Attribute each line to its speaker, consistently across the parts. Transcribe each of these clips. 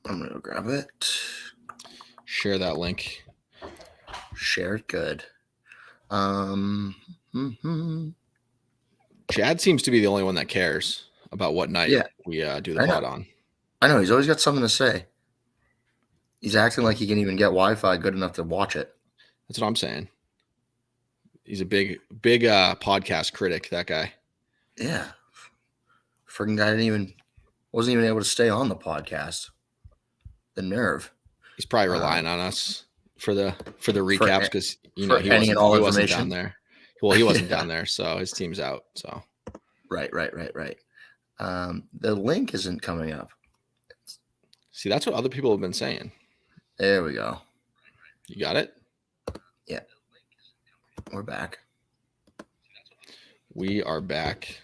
Speaker 1: I'm going to grab it.
Speaker 2: Share that link.
Speaker 1: Share it good.
Speaker 2: Chad seems to be the only one that cares about what night we do the pod on.
Speaker 1: I know. He's always got something to say. He's acting like he can even get Wi-Fi good enough to watch it.
Speaker 2: That's what I'm saying. He's a big podcast critic, that guy.
Speaker 1: Yeah. Freaking guy wasn't even able to stay on the podcast. The nerve.
Speaker 2: He's probably relying on us for the recaps because he wasn't down there. Well, he wasn't down there, so his team's out. So
Speaker 1: right. The link isn't coming up.
Speaker 2: See, that's what other people have been saying.
Speaker 1: There we go.
Speaker 2: You got it?
Speaker 1: Yeah. We're back.
Speaker 2: We are back.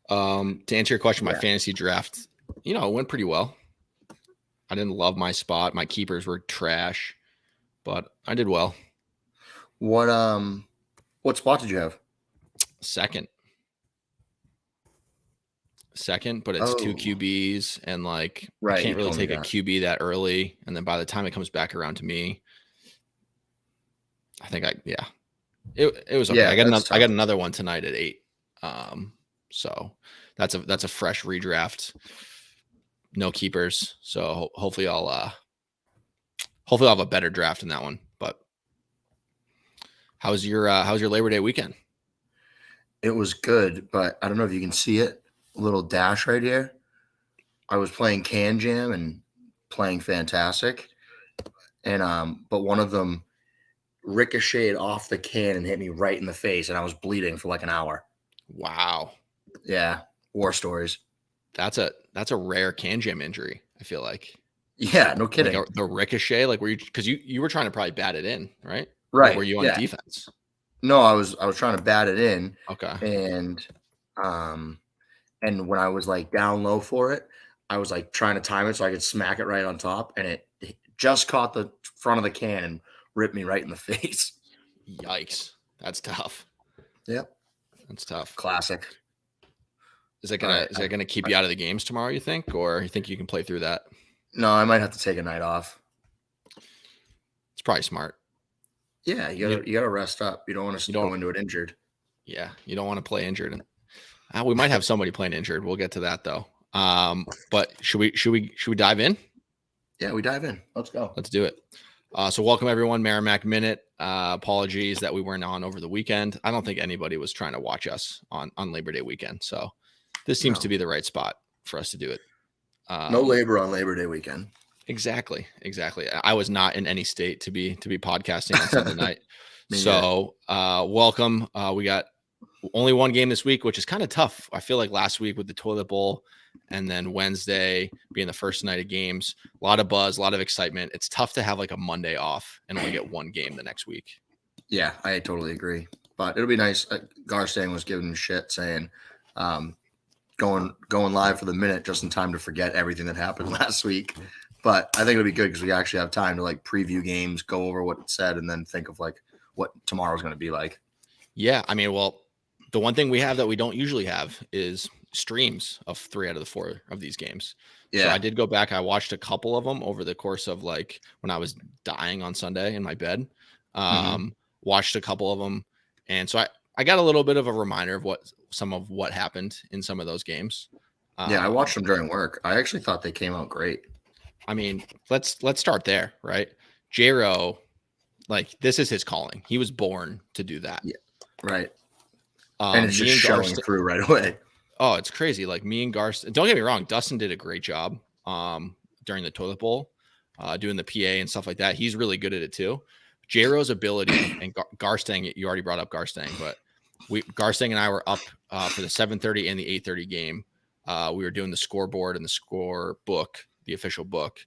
Speaker 2: To answer your question, my fantasy draft, it went pretty well. I didn't love my spot. My keepers were trash, but I did well.
Speaker 1: What spot did you have?
Speaker 2: Second, but it's 2 QBs, and I can't really take a QB that early. And then by the time it comes back around to me, I think it was okay. Yeah, I got another one tonight at 8. So that's a fresh redraft. No keepers. So hopefully I'll have a better draft in that one. But how's your Labor Day weekend?
Speaker 1: It was good, but I don't know if you can see it. A little dash right here. I was playing Can Jam and playing fantastic. And but one of them ricocheted off the can and hit me right in the face, and I was bleeding for like an hour.
Speaker 2: Wow.
Speaker 1: Yeah. War stories.
Speaker 2: That's a rare Can Jam injury, I feel like.
Speaker 1: Yeah, no kidding.
Speaker 2: The ricochet, because you were trying to probably bat it in, right?
Speaker 1: Right.
Speaker 2: Or were you on defense?
Speaker 1: No, I was trying to bat it in.
Speaker 2: Okay.
Speaker 1: And when I was down low for it, I was trying to time it so I could smack it right on top, and it just caught the front of the can and ripped me right in the face.
Speaker 2: Yikes. That's tough.
Speaker 1: Yep.
Speaker 2: That's tough.
Speaker 1: Classic.
Speaker 2: Is that gonna keep you out of the games tomorrow, you think? Or you think you can play through that?
Speaker 1: No, I might have to take a night off.
Speaker 2: It's probably smart.
Speaker 1: Yeah, you gotta rest up. You don't want to go into it injured.
Speaker 2: Yeah, you don't want to play injured. We might have somebody playing injured. We'll get to that though. But should we dive in?
Speaker 1: Yeah, we dive in. Let's go.
Speaker 2: Let's do it. So welcome everyone, Merrimack Minute. Apologies that we weren't on over the weekend. I don't think anybody was trying to watch us on Labor Day weekend. So this seems to be the right spot for us to do it.
Speaker 1: No labor on Labor Day weekend.
Speaker 2: Exactly. I was not in any state to be podcasting on Sunday night. So welcome. We got only one game this week, which is kind of tough. I feel like last week with the toilet bowl and then Wednesday being the first night of games, a lot of buzz, a lot of excitement. It's tough to have a Monday off and only get one game the next week.
Speaker 1: Yeah, I totally agree. But it'll be nice. Garstang was giving him shit saying, going live for the minute just in time to forget everything that happened last week. But I think it'll be good because we actually have time to preview games, go over what it said, and then think of what tomorrow's going to be like.
Speaker 2: Yeah, I mean, well, the one thing we have that we don't usually have is streams of 3 out of the 4 of these games. Yeah. So I did go back. I watched a couple of them over the course of when I was dying on Sunday in my bed. Watched a couple of them, and so I got a little bit of a reminder of what happened in some of those games.
Speaker 1: Yeah, I watched them during work. I actually thought they came out great.
Speaker 2: I mean, let's start there, right? J-Ro, this is his calling. He was born to do that.
Speaker 1: Yeah, right. And it's just showing through right away.
Speaker 2: Oh, it's crazy. Me and Garst, don't get me wrong, Dustin did a great job during the toilet bowl, doing the PA and stuff like that. He's really good at it too. J-Ro's ability, and Garstang, you already brought up Garstang, but Garstang and I were up for the 7:30 and the 8:30 game. We were doing the scoreboard and the score book, the official book.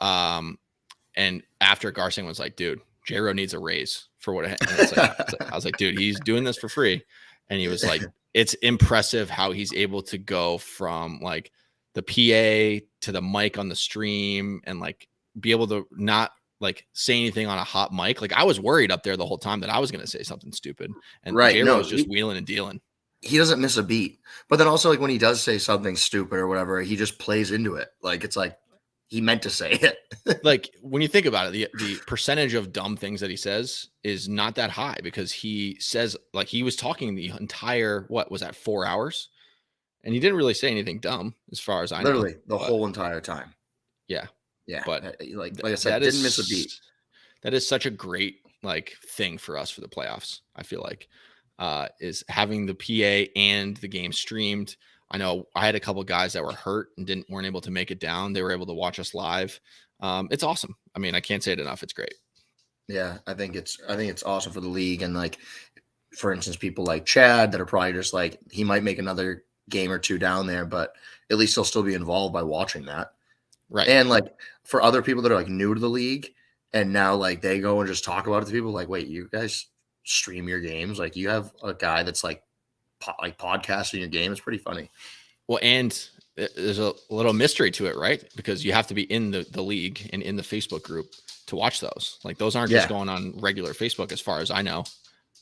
Speaker 2: And after Garstang was like, dude, J-Ro needs a raise for what I was like, dude, he's doing this for free. And he was like, it's impressive how he's able to go from the PA to the mic on the stream and be able to not say anything on a hot mic. I was worried up there the whole time that I was going to say something stupid. And J-Ro was just wheeling and dealing.
Speaker 1: He doesn't miss a beat. But then also when he does say something stupid or whatever, he just plays into it. It's he meant to say it.
Speaker 2: Like when you think about it, the percentage of dumb things that he says is not that high because he says like he was talking the entire, what was that, 4 hours? And he didn't really say anything dumb as far as I know.
Speaker 1: Literally the whole entire time.
Speaker 2: Yeah.
Speaker 1: Yeah.
Speaker 2: But
Speaker 1: like I said, didn't miss a beat.
Speaker 2: That is such a great like thing for us for the playoffs. I feel like is having the PA and the game streamed. I know I had a couple guys that were hurt and weren't able to make it down. They were able to watch us live. It's awesome. I mean, I can't say it enough. It's great.
Speaker 1: Yeah, I think it's awesome for the league. And like, for instance, people like Chad that are probably just like, he might make another game or two down there, but at least he'll still be involved by watching that.
Speaker 2: Right.
Speaker 1: And like for other people that are like new to the league and now like they go and just talk about it to people like, wait, you guys stream your games? Like you have a guy that's like podcasting your game. It's pretty funny.
Speaker 2: Well, and there's a little mystery to it, right? Because you have to be in the league and in the Facebook group to watch those. Like those aren't just going on regular Facebook as far as I know.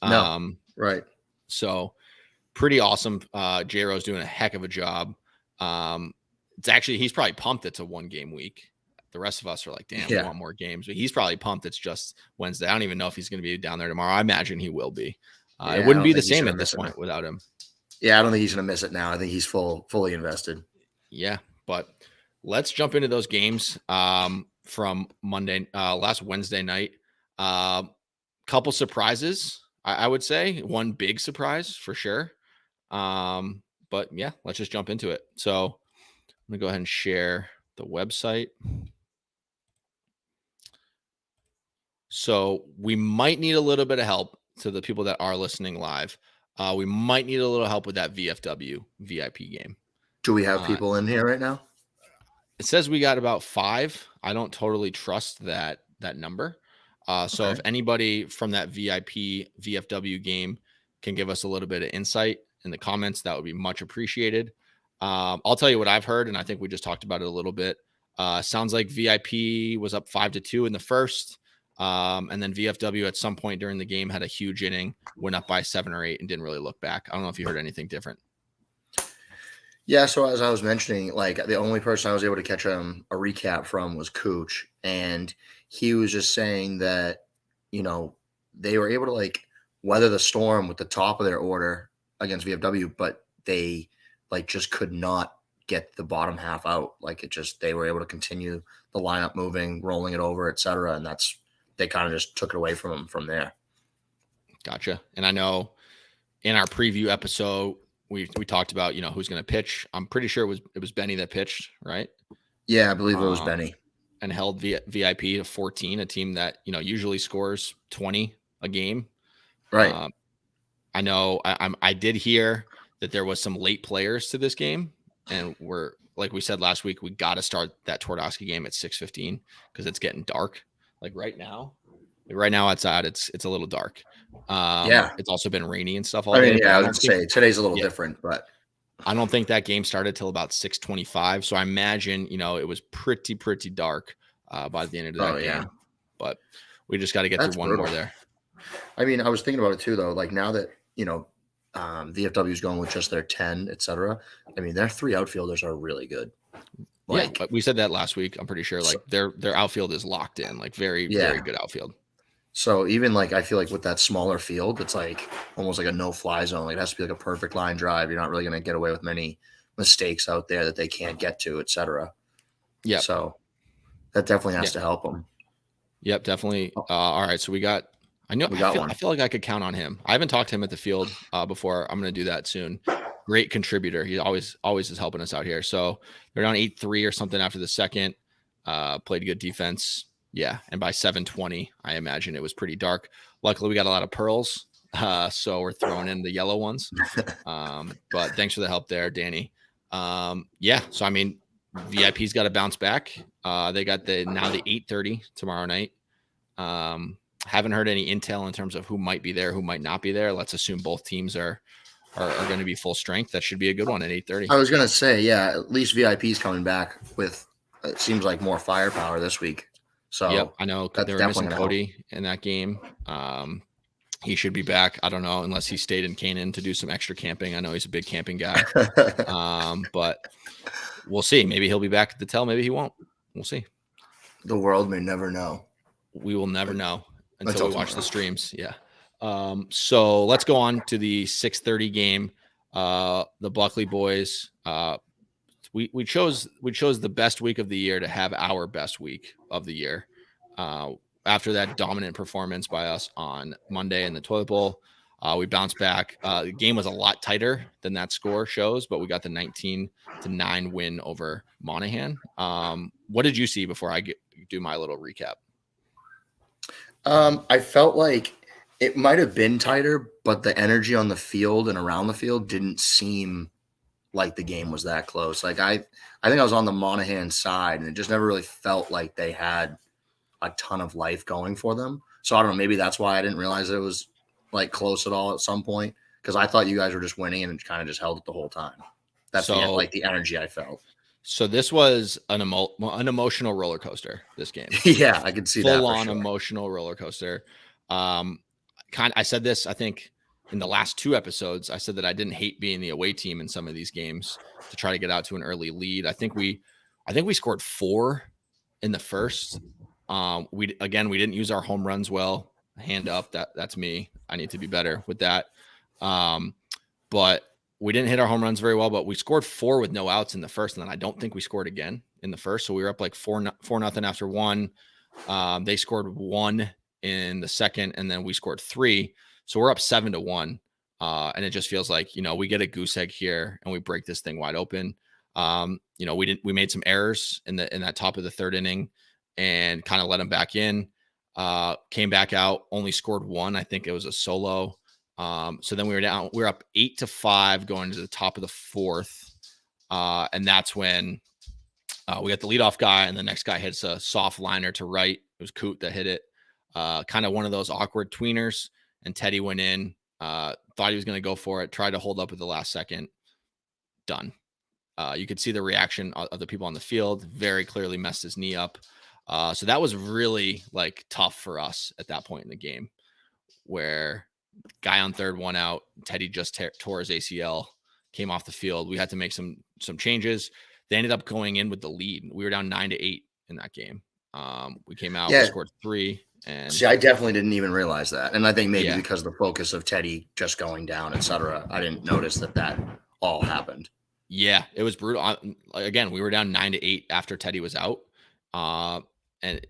Speaker 1: No, right.
Speaker 2: So pretty awesome. J-Ro's doing a heck of a job. It's actually, he's probably pumped it's a 1-game week. The rest of us are like, damn, we want more games. But he's probably pumped it's just Wednesday. I don't even know if he's going to be down there tomorrow. I imagine he will be. It wouldn't be the same at this point without him.
Speaker 1: Yeah, I don't think he's going to miss it now. I think he's fully invested.
Speaker 2: Yeah, but let's jump into those games from Monday, last Wednesday night. Couple surprises, I would say. One big surprise for sure. But yeah, let's just jump into it. So I'm going to go ahead and share the website. So we might need a little bit of help to the people that are listening live. We might need a little help with that VFW VIP game.
Speaker 1: Do we have people in here right now?
Speaker 2: It says we got about 5. I don't totally trust that number. So if anybody from that VIP VFW game can give us a little bit of insight in the comments, that would be much appreciated. I'll tell you what I've heard, and I think we just talked about it a little bit. Sounds like VIP was up 5-2 in the first. And then VFW at some point during the game had a huge inning, went up by 7 or 8 and didn't really look back. I don't know if you heard anything different.
Speaker 1: Yeah, so as I was mentioning, like the only person I was able to catch a recap from was Cooch, and he was just saying that, you know, they were able to like weather the storm with the top of their order against VFW, but they like just could not get the bottom half out. Like they were able to continue the lineup moving, rolling it over, etc. And they kind of just took it away from them from there.
Speaker 2: Gotcha. And I know in our preview episode, we talked about, you know, who's going to pitch. I'm pretty sure it was Benny that pitched, right?
Speaker 1: Yeah, I believe it was Benny.
Speaker 2: And held VIP to 14, a team that, you know, usually scores 20 a game.
Speaker 1: Right.
Speaker 2: I know I did hear that there was some late players to this game, and we're, like we said last week, we got to start that Twardowski game at 6:15 because it's getting dark. Like right now outside, it's a little dark. It's also been rainy and stuff all day.
Speaker 1: Yeah, I was going to say today's a little different, but
Speaker 2: I don't think that game started till about 6:25. So I imagine, you know, it was pretty dark by the end of that game. Yeah. But we just got to get through one more there.
Speaker 1: I mean, I was thinking about it too, though. Like now that, you know, VFW is going with just their 10, etc. I mean, their 3 outfielders are really good.
Speaker 2: Like, but we said that last week. I'm pretty sure like their outfield is locked in, like very good outfield.
Speaker 1: So even like I feel like with that smaller field, it's like almost like a no-fly zone. Like it has to be like a perfect line drive. You're not really going to get away with many mistakes out there that they can't get to, etc. Yeah. So that definitely has to help them.
Speaker 2: Yep, definitely. All right, so I feel like I could count on him. I haven't talked to him at the field before. I'm going to do that soon. Great contributor. He always is helping us out here. So they're down 8-3 or something after the second. Played good defense. Yeah, and by 7:20, I imagine it was pretty dark. Luckily, we got a lot of pearls, so we're throwing in the yellow ones. But thanks for the help there, Danny. So I mean, VIP's got to bounce back. They got the 8:30 tomorrow night. Haven't heard any intel in terms of who might be there, who might not be there. Let's assume both teams are going to be full strength. That should be a good one at 8:30.
Speaker 1: I was going to say, yeah, at least VIP's coming back with, it seems like, more firepower this week. So
Speaker 2: yep, I know they were missing Cody in that game. He should be back. I don't know, unless he stayed in Canaan to do some extra camping. I know he's a big camping guy. But we'll see. Maybe he'll be back at the Tell. Maybe he won't. we'll see.
Speaker 1: The world may never know.
Speaker 2: We will never know until we watch
Speaker 1: tomorrow.
Speaker 2: the streams. Yeah. So let's go on to the 6:30 game. The Buckley boys. We chose the best week of the year to have our best week of the year. After that dominant performance by us on Monday in the toilet bowl, we bounced back. The game was a lot tighter than that score shows, but we got the 19-9 win over Monahan. What did you see before I do my little recap?
Speaker 1: I felt like it might have been tighter, but the energy on the field and around the field didn't seem like the game was that close. Like I think I was on the Monahan side, and it just never really felt like they had a ton of life going for them. So I don't know. Maybe that's why I didn't realize it was like close at all at some point, because I thought you guys were just winning and kind of just held it the whole time. That's the energy I felt.
Speaker 2: So this was an emotional roller coaster. This game,
Speaker 1: yeah, I could see that.
Speaker 2: Full on emotional roller coaster. I said this, I think, in the last 2 episodes. I said that I didn't hate being the away team in some of these games to try to get out to an early lead. I think we scored 4 in the first. We didn't use our home runs well. Hand up, that's me. I need to be better with that. But we didn't hit our home runs very well, but we scored 4 with no outs in the first, and then I don't think we scored again in the first. So we were up like 4-0 after 1. They scored 1 in the second, and then we scored 3. So we're up 7-1. And it just feels like, we get a goose egg here and we break this thing wide open. We made some errors in that top of the 3rd inning and kind of let them back in. Came back out, only scored 1. I think it was a solo. So then we were up 8-5 going to the top of the 4th. And that's when we got the leadoff guy, and the next guy hits a soft liner to right. It was Coot that hit it. Kind of one of those awkward tweeners, and Teddy went in, thought he was going to go for it, tried to hold up at the last second. Done. You could see the reaction of the people on the field. Very clearly messed his knee up. So that was really tough for us at that point in the game, where guy on third, 1 out, Teddy just tore his ACL, came off the field. We had to make some changes. They ended up going in with the lead. We were down 9-8 in that game. We came out, we scored 3. And
Speaker 1: see, I definitely didn't even realize that. And I think maybe because of the focus of Teddy just going down, etc., I didn't notice that all happened.
Speaker 2: Yeah, it was brutal. Again, we were down 9-8 after Teddy was out. And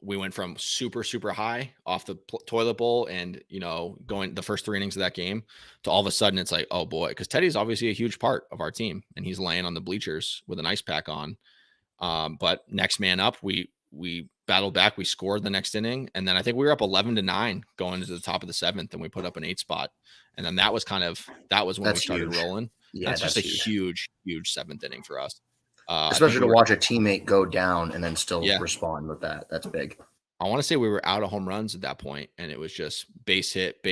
Speaker 2: we went from super, super high off the toilet bowl and, going the first 3 innings of that game to all of a sudden it's like, oh boy, because Teddy's obviously a huge part of our team and he's laying on the bleachers with an ice pack on. But next man up, we battled back. We scored the next inning. And then I think we were up 11-9 going to the top of the 7th, and we put up an 8 spot. And then that was when we started rolling. Yeah, that's just a huge, huge 7th inning for us.
Speaker 1: Especially to watch a teammate go down and then still respond with that. That's big.
Speaker 2: I want to say we were out of home runs at that point, and it was just base hit.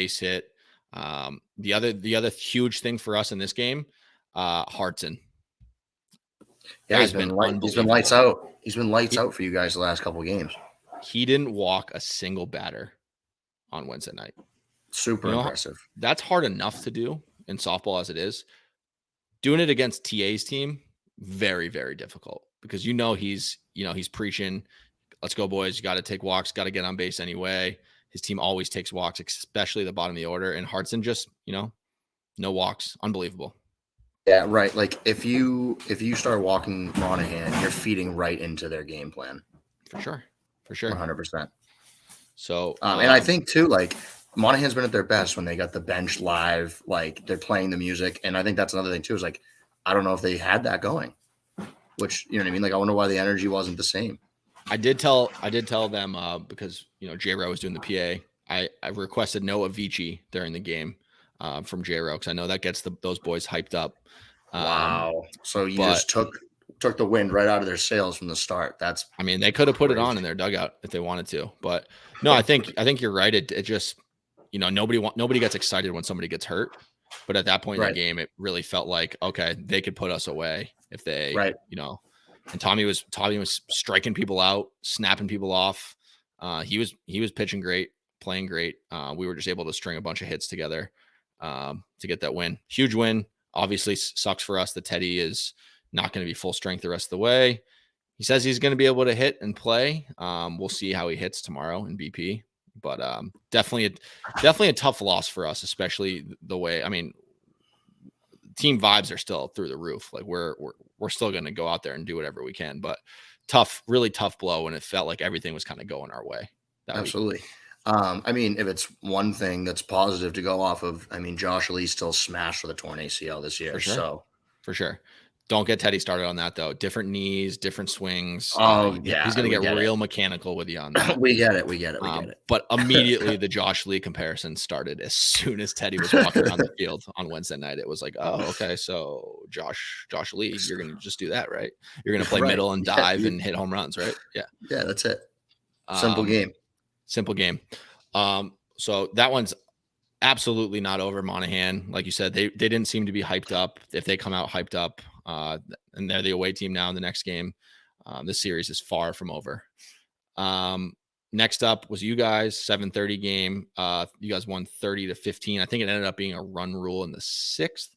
Speaker 2: The other huge thing for us in this game, Hartson.
Speaker 1: Yeah, he's been lights out. He's been lights out for you guys the last couple of games.
Speaker 2: He didn't walk a single batter on Wednesday night.
Speaker 1: Super impressive.
Speaker 2: That's hard enough to do in softball as it is. Doing it against TA's team, very, very difficult, because he's preaching, let's go boys, you got to take walks, got to get on base anyway. His team always takes walks, especially the bottom of the order, and Hartson just no walks. Unbelievable.
Speaker 1: Yeah, right. Like if you start walking Monahan, you're feeding right into their game plan.
Speaker 2: For sure
Speaker 1: 100%.
Speaker 2: So
Speaker 1: and I think too, Monahan's been at their best when they got the bench live, they're playing the music. And I think that's another thing too, is I don't know if they had that going, which, you know what I mean? I wonder why the energy wasn't the same.
Speaker 2: I did tell them, because, J-Ro was doing the PA. I requested no Avicii during the game from J-Ro, because I know that gets those boys hyped up.
Speaker 1: Wow. So you just took the wind right out of their sails from the start.
Speaker 2: They could have put it on in their dugout if they wanted to. But no, I think you're right. It just, nobody gets excited when somebody gets hurt. But at that point in the game, it really felt like, okay, they could put us away if they, and Tommy was striking people out, snapping people off. He was pitching great, playing great. We were just able to string a bunch of hits together to get that win. Huge win. Obviously sucks for us that Teddy is not going to be full strength the rest of the way. he says he's going to be able to hit and play. We'll see how he hits tomorrow in BP, but definitely a tough loss for us, especially the way, I mean, team vibes are still through the roof. Like we're still going to go out there and do whatever we can, but really tough blow when it felt like everything was kind of going our way that
Speaker 1: Absolutely.
Speaker 2: week.
Speaker 1: I mean, if it's one thing that's positive to go off of, I mean, Josh Lee still smashed for the torn ACL this year.
Speaker 2: For sure.
Speaker 1: So
Speaker 2: For sure. Don't get Teddy started on that though. Different knees, different swings.
Speaker 1: yeah,
Speaker 2: he's going to get real mechanical with you on that.
Speaker 1: We get it.
Speaker 2: But immediately the Josh Lee comparison started as soon as Teddy was walking around the field on Wednesday night. It was like, oh, okay, so Josh Lee, you're going to just do that, right? You're going to play middle and dive and hit home runs, right? Yeah.
Speaker 1: Yeah, that's it. Simple game.
Speaker 2: Simple game. So that one's absolutely not over. Monahan, like you said, they didn't seem to be hyped up. If they come out hyped up, and they're the away team now in the next game, this series is far from over. Next up was you guys, 7:30 game. You guys won 30-15. I think it ended up being a run rule in the 6th.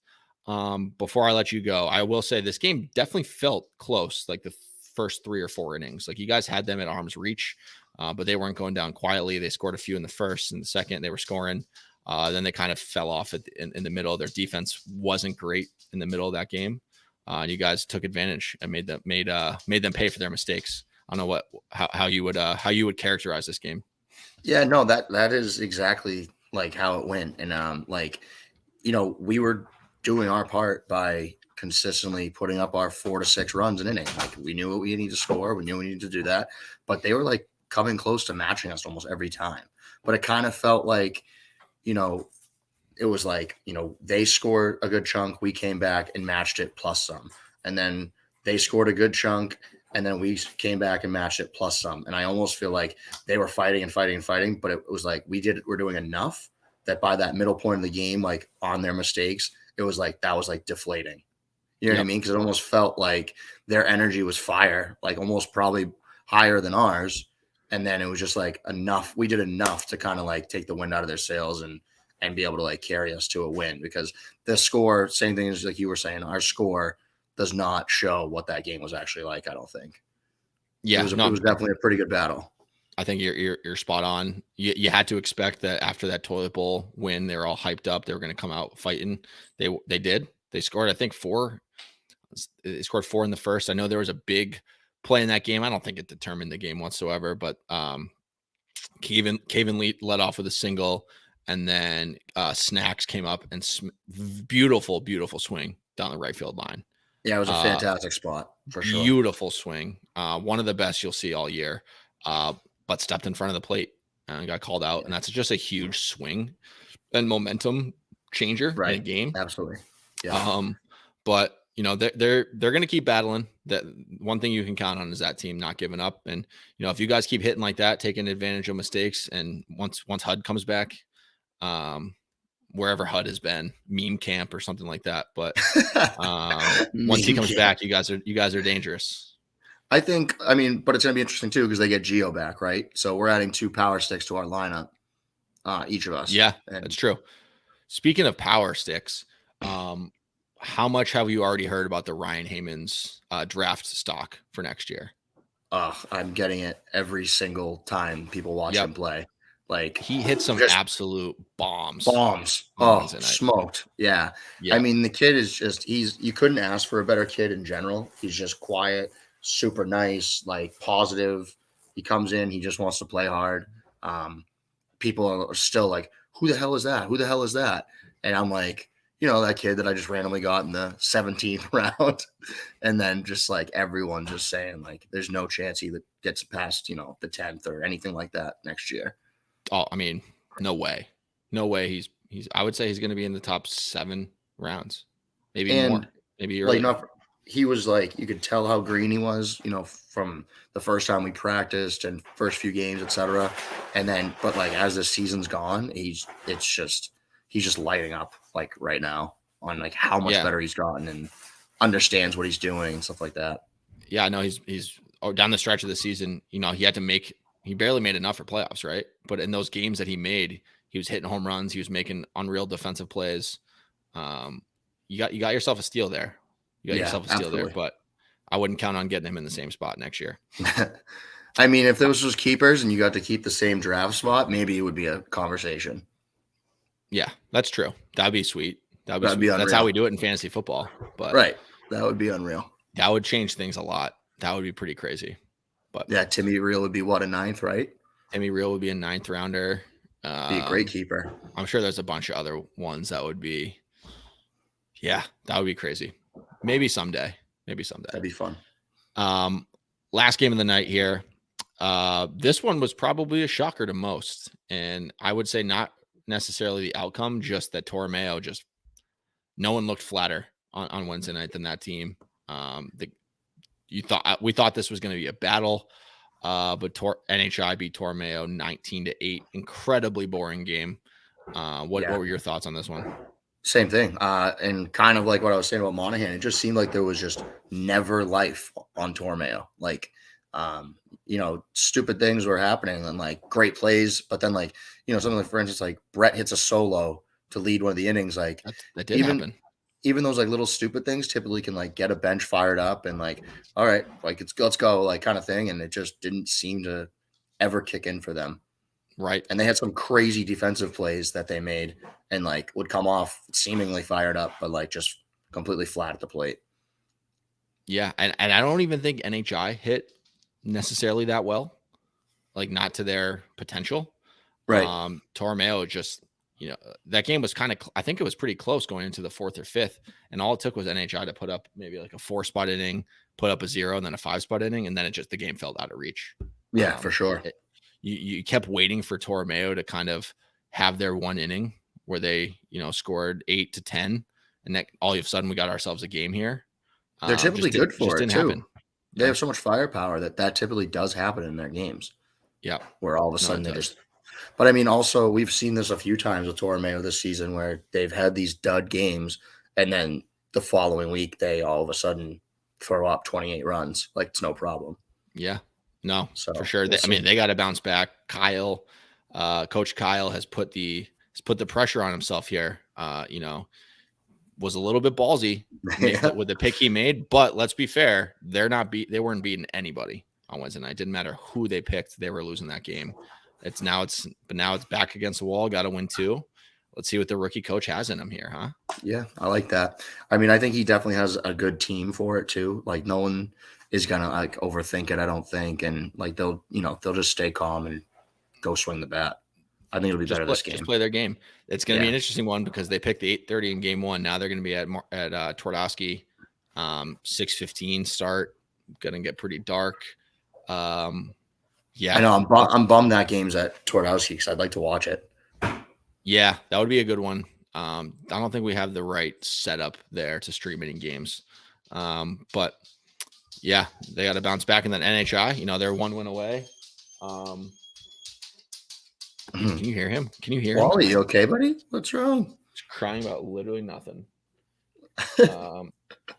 Speaker 2: Before I let you go, I will say this game definitely felt close, like the first 3 or 4 innings. Like you guys had them at arm's reach, but they weren't going down quietly. They scored a few in the first and the second. They were scoring. Then they kind of fell off in the middle. Their defense wasn't great in the middle of that game. And you guys took advantage and made them pay for their mistakes. I don't know how you would characterize this game.
Speaker 1: Yeah, no, that is exactly like how it went. And we were doing our part by consistently putting up our 4 to 6 runs an inning. Like we knew what we needed to score, we knew we needed to do that, but they were like coming close to matching us almost every time. But it kind of felt like, it was like, they scored a good chunk. We came back and matched it plus some. And then they scored a good chunk. And then we came back and matched it plus some. And I almost feel like they were fighting. But it was like we're doing enough that by that middle point of the game, like on their mistakes, it was like that was like deflating. You know what I mean? Because it almost felt like their energy was fire, like almost probably higher than ours. And then it was just like enough. We did enough to kind of like take the wind out of their sails and be able to like carry us to a win, because the score, same thing as like you were saying, our score does not show what that game was actually like. I don't think.
Speaker 2: Yeah,
Speaker 1: it was definitely a pretty good battle.
Speaker 2: I think you're spot on. You had to expect that after that toilet bowl win, they were all hyped up. They were going to come out fighting. They did. They scored, I think 4. They scored 4 in the first. I know there was a big play in that game. I don't think it determined the game whatsoever, but Caven led off with a single, and then Snacks came up and beautiful swing down the right field line.
Speaker 1: Yeah, it was a fantastic spot for sure.
Speaker 2: Beautiful swing. One of the best you'll see all year, but stepped in front of the plate and got called out. And that's just a huge swing and momentum changer in a game.
Speaker 1: Absolutely. Yeah.
Speaker 2: But they're going to keep battling. That one thing you can count on is that team not giving up. And if you guys keep hitting like that, taking advantage of mistakes, and once HUD comes back, wherever HUD has been, meme camp or something like that. But once he comes back, you guys are dangerous.
Speaker 1: I think. I mean, but it's going to be interesting too, because they get Gio back, right? So we're adding 2 power sticks to our lineup, each of us.
Speaker 2: Yeah, that's true. Speaking of power sticks, how much have you already heard about the Ryan Heyman's draft stock for next year?
Speaker 1: I'm getting it every single time people watch him play. Like
Speaker 2: he hit some absolute bombs.
Speaker 1: Smoked. Yeah. I mean, the kid is just, you couldn't ask for a better kid in general. He's just quiet, super nice, like positive. He comes in, he just wants to play hard. People are still like, who the hell is that? Who the hell is that? And I'm like, that kid that I just randomly got in the 17th round. And then just like everyone just saying like, there's no chance he gets past, the 10th or anything like that next year.
Speaker 2: Oh, I mean, no way. He's I would say he's going to be in the top 7 rounds, maybe more, maybe earlier.
Speaker 1: Like, he was like, you could tell how green he was, from the first time we practiced and first few games, etc. And then, but like as the season's gone, he's just lighting up like right now on like how much better he's gotten and understands what he's doing and stuff like that.
Speaker 2: Yeah, no, he's down the stretch of the season. He barely made enough for playoffs, right? But in those games that he made, he was hitting home runs. He was making unreal defensive plays. You got yourself a steal there. But I wouldn't count on getting him in the same spot next year.
Speaker 1: I mean, if those was keepers and you got to keep the same draft spot, maybe it would be a conversation.
Speaker 2: Yeah, that's true. That'd be sweet. That'd be
Speaker 1: That'd
Speaker 2: sweet.
Speaker 1: be
Speaker 2: That's how
Speaker 1: unreal.
Speaker 2: we do it in fantasy football. But
Speaker 1: Right. That would be unreal.
Speaker 2: that would change things a lot. That would be pretty crazy. But
Speaker 1: yeah, Timmy Real would be what, a 9th, right?
Speaker 2: Timmy Real would be a 9th rounder.
Speaker 1: Be a great keeper.
Speaker 2: I'm sure there's a bunch of other ones that would be. Yeah, that would be crazy. Maybe someday.
Speaker 1: That'd be fun.
Speaker 2: Last game of the night here. This one was probably a shocker to most, and I would say not necessarily the outcome, just that Tormeo no one looked flatter on Wednesday night than that team. We thought this was going to be a battle, but NHI beat Tormeo 19-8. Incredibly boring game. What were your thoughts on this one?
Speaker 1: Same thing. And kind of like what I was saying about Monahan, it just seemed like there was just never life on Tormeo. Like, stupid things were happening and like great plays, but then like, something like, for instance, like Brett hits a solo to lead one of the innings. Like
Speaker 2: that did happen.
Speaker 1: Even those like little stupid things typically can like get a bench fired up and like, all right, like let's go, like kind of thing. And it just didn't seem to ever kick in for them.
Speaker 2: Right.
Speaker 1: And they had some crazy defensive plays that they made and like would come off seemingly fired up, but like just completely flat at the plate.
Speaker 2: Yeah. And I don't even think NHI hit necessarily that well, like not to their potential.
Speaker 1: Right.
Speaker 2: Tormeo just, that game was kind of, I think it was pretty close going into the 4th or 5th. And all it took was NHI to put up maybe like a 4-spot inning, put up a 0, and then a 5-spot inning. And then the game fell out of reach.
Speaker 1: Yeah, for sure.
Speaker 2: You kept waiting for Tormeo to kind of have their one inning where they, scored 8 to 10. And that all of a sudden we got ourselves a game here.
Speaker 1: They're typically good for it too.
Speaker 2: Happen.
Speaker 1: They have so much firepower that typically does happen in their games.
Speaker 2: Yeah.
Speaker 1: Where all of a sudden they just, but I mean, also we've seen this a few times with Tormeo this season where they've had these dud games and then the following week they all of a sudden throw up 28 runs. Like it's no problem.
Speaker 2: Yeah. No, so for sure. They got to bounce back. Coach Kyle has put the pressure on himself here. Was a little bit ballsy with the pick he made, but let's be fair. They weren't beating anybody on Wednesday night. Didn't matter who they picked. They were losing that game. Now it's back against the wall. Got to win 2. Let's see what the rookie coach has in him here, huh? Yeah,
Speaker 1: I like that. I mean, I think he definitely has a good team for it too. Like no one is gonna like overthink it, I don't think, and like they'll just stay calm and go swing the bat. I think it'll be better this game.
Speaker 2: Just play their game. It's going to be an interesting one because they picked the 8:30 in game 1. Now they're going to be at Twardowski, 6:15 start. Going to get pretty dark. Yeah,
Speaker 1: I know. I'm bummed that game's at Twardowski because I'd like to watch it.
Speaker 2: Yeah, that would be a good one. I don't think we have the right setup there to stream it in games, but. Yeah, they got to bounce back in that NHI. They're 1 win away. Can you hear him?
Speaker 1: Wally, you okay, buddy? What's wrong?
Speaker 2: He's crying about literally nothing.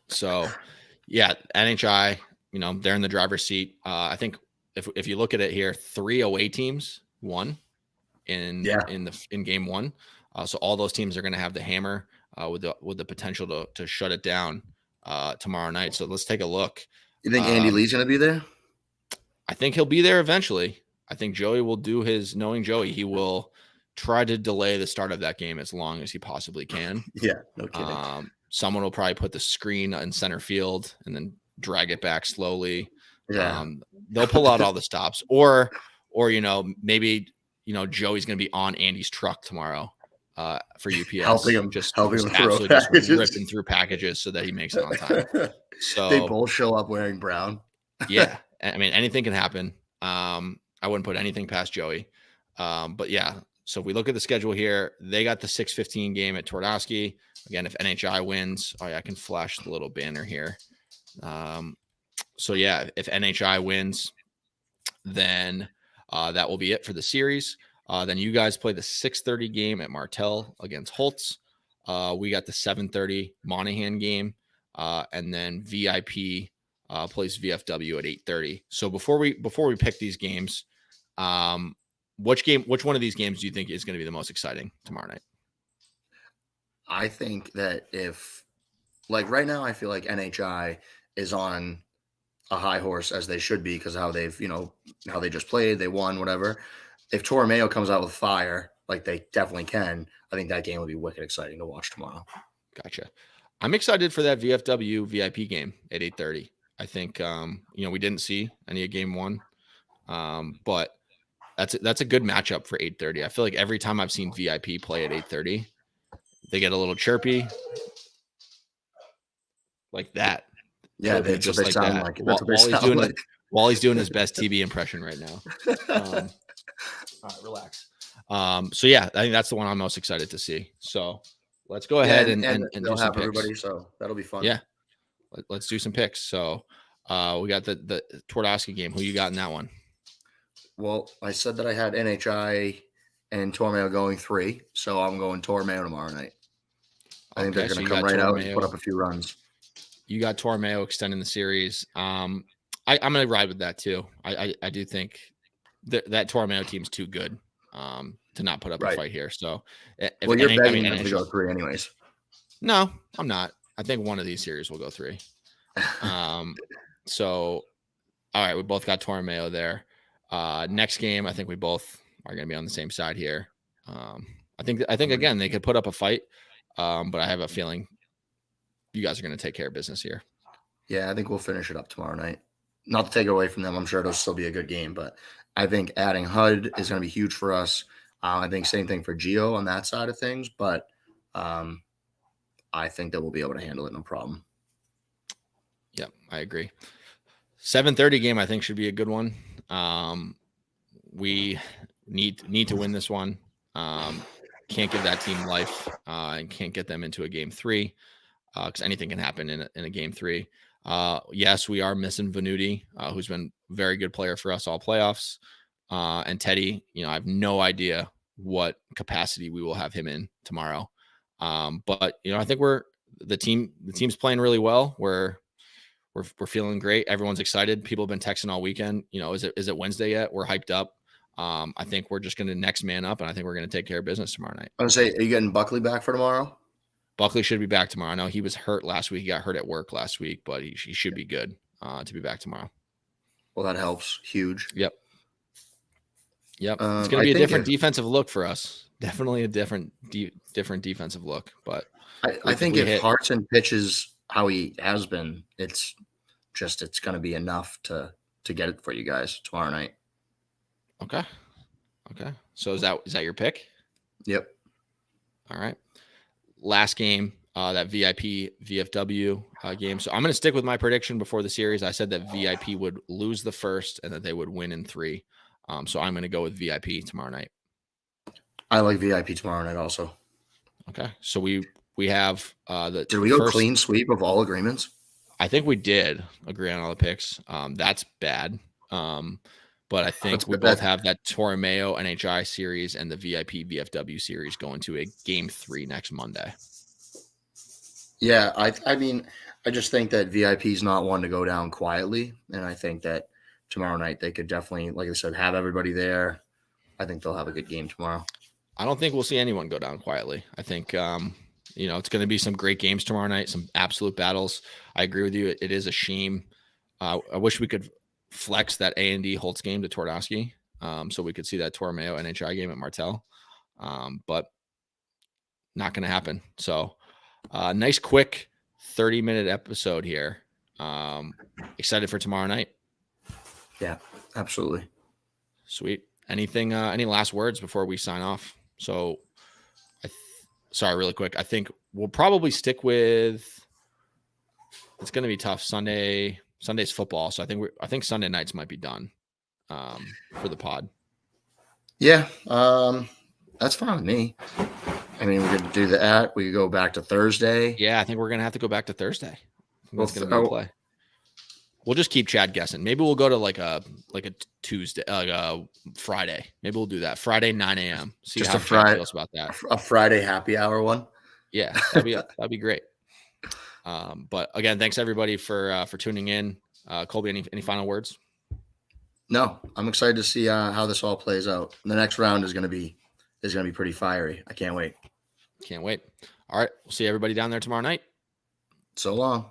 Speaker 2: So, yeah, NHI, they're in the driver's seat. I think if you look at it here, 3 away teams won in game 1. So all those teams are going to have the hammer with the potential to shut it down tomorrow night. So let's take a look.
Speaker 1: You think Andy Lee's going to be there?
Speaker 2: I think he'll be there eventually. I think Joey will do knowing Joey, he will try to delay the start of that game as long as he possibly can.
Speaker 1: Yeah, no kidding.
Speaker 2: Someone will probably put the screen in center field and then drag it back slowly.
Speaker 1: Yeah.
Speaker 2: They'll pull out all the stops or maybe, Joey's going to be on Andy's truck tomorrow for UPS.
Speaker 1: helping him
Speaker 2: absolutely just ripping through packages so that he makes it on time. So
Speaker 1: they both show up wearing brown.
Speaker 2: Yeah. I mean, anything can happen. I wouldn't put anything past Joey. But yeah, so if we look at the schedule here, they got the 6:15 game at Twardowski. Again, if NHI wins, I can flash the little banner here. So yeah, if NHI wins, then that will be it for the series. Then you guys play the 6:30 game at Martell against Holtz. We got the 7:30 Monahan game. And then VIP plays VFW at 8:30. So before we pick these games, which one of these games do you think is going to be the most exciting tomorrow night?
Speaker 1: I think that if, like right now, I feel like NHI is on a high horse as they should be because how they've, how they just played, they won, whatever. If Torromeo comes out with fire, like they definitely can, I think that game will be wicked exciting to watch tomorrow.
Speaker 2: Gotcha. I'm excited for that VFW VIP game at 8:30. I think we didn't see any of game one, but that's a good matchup for 8:30. I feel like every time I've seen VIP play at 8:30, they get a little chirpy like that.
Speaker 1: Yeah,
Speaker 2: Chirpy
Speaker 1: that's
Speaker 2: just
Speaker 1: what they
Speaker 2: like
Speaker 1: sound
Speaker 2: that.
Speaker 1: like. That's what they sound
Speaker 2: Doing
Speaker 1: like.
Speaker 2: While he's doing his best TV impression right now. All right, relax. So yeah, I think that's the one I'm most excited to see. So let's go ahead and
Speaker 1: they'll
Speaker 2: do some
Speaker 1: have
Speaker 2: picks.
Speaker 1: everybody, so that'll be fun.
Speaker 2: Yeah, let's do some picks. So we got the Twardowski game. Who you got in that one?
Speaker 1: Well, I said that I had NHI and Tormeo going 3, so I'm going Tormeo tomorrow night. I think they're going to come right out and put up a few runs.
Speaker 2: You got Tormeo extending the series. I'm going to ride with that too. I do think that Tormeo team's too good to not put up a fight here. So,
Speaker 1: you're begging them to go 3 anyways.
Speaker 2: No, I'm not. I think one of these series will go 3. So, all right, we both got Tormeo there. Next game, I think we both are going to be on the same side here. I think again they could put up a fight, but I have a feeling you guys are going to take care of business here.
Speaker 1: Yeah, I think we'll finish it up tomorrow night. Not to take it away from them, I'm sure it'll still be a good game, but I think adding HUD is going to be huge for us. I think same thing for Gio on that side of things, but I think that we'll be able to handle it no problem.
Speaker 2: Yeah, I agree. 7:30 game I think should be a good one. We need to win this one. Can't give that team life and can't get them into a game 3 because anything can happen in a game 3. Yes, we are missing Venuti, who's been a very good player for us all playoffs. And Teddy, I have no idea what capacity we will have him in tomorrow. But I think the team's playing really well. We're feeling great. Everyone's excited. People have been texting all weekend. Is it Wednesday yet? We're hyped up. I think we're just going to next man up, and I think we're going to take care of business tomorrow night.
Speaker 1: I would say, are you getting Buckley back for tomorrow?
Speaker 2: Buckley should be back tomorrow. I know he was hurt last week. He got hurt at work last week, but he should be good to be back tomorrow.
Speaker 1: Well, that helps. Huge.
Speaker 2: Yep. It's going to be a different defensive look for us. Definitely a different defensive look. But
Speaker 1: I think if Hartson pitches how he has been, it's going to be enough to get it for you guys tomorrow night.
Speaker 2: Okay. So is that your pick?
Speaker 1: Yep.
Speaker 2: All right. Last game, that VIP VFW game. So I'm going to stick with my prediction before the series. I said that VIP would lose the first and that they would win in 3. So I'm going to go with VIP tomorrow night.
Speaker 1: I like VIP tomorrow night also.
Speaker 2: Okay. So we have the.
Speaker 1: Did we go clean sweep of all agreements?
Speaker 2: I think we did agree on all the picks. That's bad. But I think we both have that Torromeo NHI series and the VIP VFW series going to a game 3 next Monday.
Speaker 1: Yeah, I mean, I just think that VIP is not one to go down quietly, and I think that tomorrow night they could definitely, like I said, have everybody there. I think they'll have a good game tomorrow.
Speaker 2: I don't think we'll see anyone go down quietly. I think it's going to be some great games tomorrow night, some absolute battles. I agree with you. It is a shame. I wish we could flex that A&D Holtz game to Twardowski so we could see that Torromeo NHI game at Martell. But not going to happen. So nice, quick 30-minute episode here. Excited for tomorrow night.
Speaker 1: Yeah, absolutely.
Speaker 2: Sweet. Anything, any last words before we sign off? So sorry, really quick. I think we'll probably stick with, it's going to be tough. Sunday's football. So I think Sunday nights might be done for the pod. Yeah.
Speaker 1: That's fine with me. I mean, we could do that. We could go back to Thursday.
Speaker 2: Yeah. I think we're going to have to go back to Thursday. That's going to be a play. We'll just keep Chad guessing. Maybe we'll go to like a Tuesday, like a Friday. Maybe we'll do that. Friday, 9 a.m. See just how Chad feels about that.
Speaker 1: A Friday happy hour one.
Speaker 2: Yeah, that'd be great. But again, thanks everybody for tuning in. Colby, any final words?
Speaker 1: No, I'm excited to see how this all plays out. The next round is going to be pretty fiery. I can't wait.
Speaker 2: All right, we'll see everybody down there tomorrow night.
Speaker 1: So long.